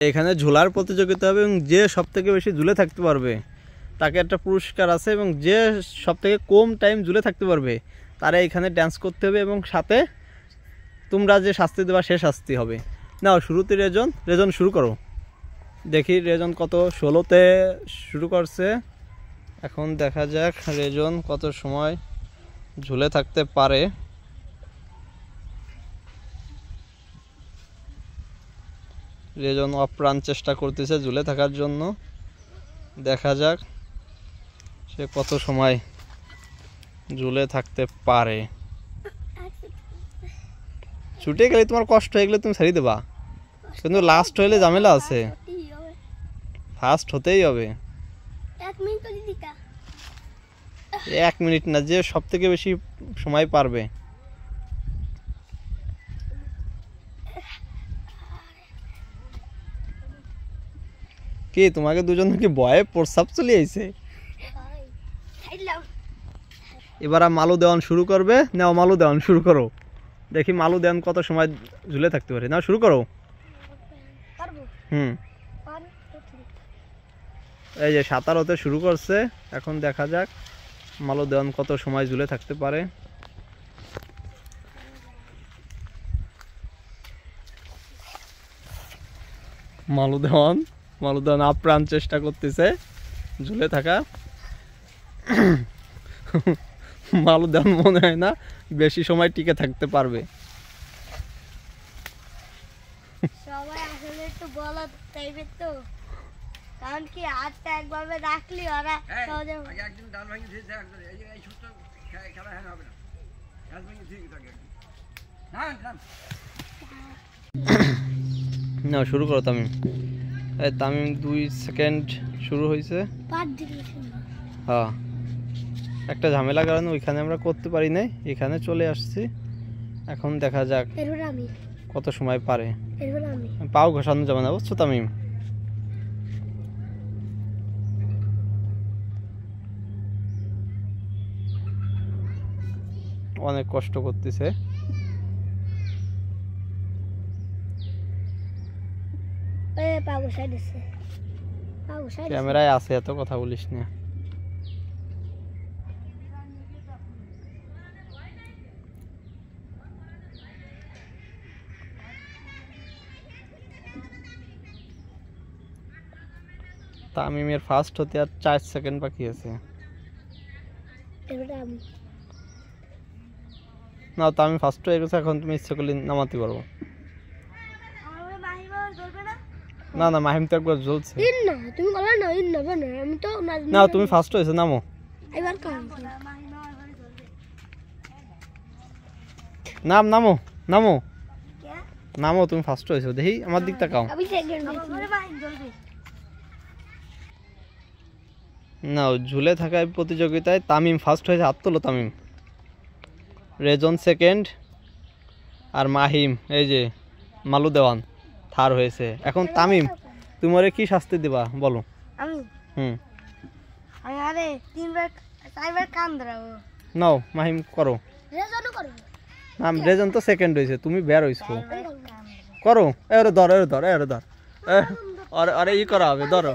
এখানে ঝোলার প্রতিযোগিতা হবে এবং যে সবথেকে বেশি ঝুলে থাকতে পারবে তাকে একটা পুরস্কার আছে, এবং যে সবথেকে কম টাইম ঝুলে থাকতে পারবে তারা এখানে ডান্স করতে হবে, এবং সাথে তোমরা যে শাস্তি দেবা সে শাস্তি হবে। নাও শুরুতে রেজন শুরু করো। দেখি রেজন কত 16তে শুরু করছে। এখন দেখা যাক রেজন কত সময় ঝুলে থাকতে পারে। রেজন অপ্রাণ চেষ্টা করতেছে ঝুলে থাকার জন্য। দেখা যাক সে কত সময় ঝুলে থাকতে পারে। ছুটে গেলে তোমার কষ্ট হয়ে গেলে তুমি ছেড়ে দেবা, কিন্তু লাস্ট হইলে ঝামেলা আছে, ফার্স্ট হতেই হবে। 1 মিনিট না, যে সব থেকে বেশি সময় পারবে। কি তোমাকে দুজন কি ভয়ে প্রস্রাব চলে আইছে? এবার মালু দেওয়ান শুরু করবে। নাও মালু দেওয়ান শুরু করো, দেখি মালু দেওয়ান কত সময় ঝুলে থাকতে পারে। নাও শুরু করো। এই যে 17তে শুরু করছে। এখন দেখা যাক মালু দেওয়ান কত সময় ঝুলে থাকতে পারে। মালু দেওয়ান আপ্রাণ চেষ্টা করতেছে ঝুলে থাকা। মালু দেওয়ান মনে হয় না বেশি সময় টিকে থাকতে পারবে। সবাই আসলে একটু বলা টাইপের তো, কারণ কি হাতটা একভাবে রাখলি ওরা সহজে একদিন ডাল ভাঙি দিয়েছে। এই ছোট খেলা হবে না, ডাল ভাঙি দিয়ে থাকে না। শুরু করো তামিম। এই তামিম 2 সেকেন্ড শুরু হয়েছে। হ্যাঁ, একটা ঝামেলা কারণে ওইখানে আমরা করতে পারি নাই, এখানে চলে আসছি। এখন দেখা যাক কত সময় পারে। পাও ঘষানো যাবে না, বুঝছো তামিম? অনেক কষ্ট করতেছে। ক্যামেরায় আছে, এত কথা বলিস না। তামিমের ফার্স্ট হতে আর 4 সেকেন্ড বাকি আছে। না, তামিম ফার্স্ট হয়ে গেছে। এখন তুমি ইচ্ছে করলে নামাতে পারবো। না না, মাহিম তো একবার জ্বলছে। না, তুমি ফার্স্ট হয়েছে, নামো। নামো নামো নামো, তুমি ফার্স্ট হয়েছো। দেখি আমার দিক তাকাও। না, ঝুলে থাকা প্রতিযোগিতায় তামিম ফার্স্ট হয়েছে। হাত তোলো তামিম। রেজন সেকেন্ড, আর মাহিম এই যে মালু দেওয়ান থার্ড হয়েছে। এখন তামিম, তোমারে কি শাস্তি দিবা বলো? আমি আরে 3বার 4বার কান ধরাবো। নাও মাহিম করো। না, রেজন তো সেকেন্ড হয়েছে, তুমি বের হইছো। করো। এরে ধর। আরে ই করা হবে, ধরো।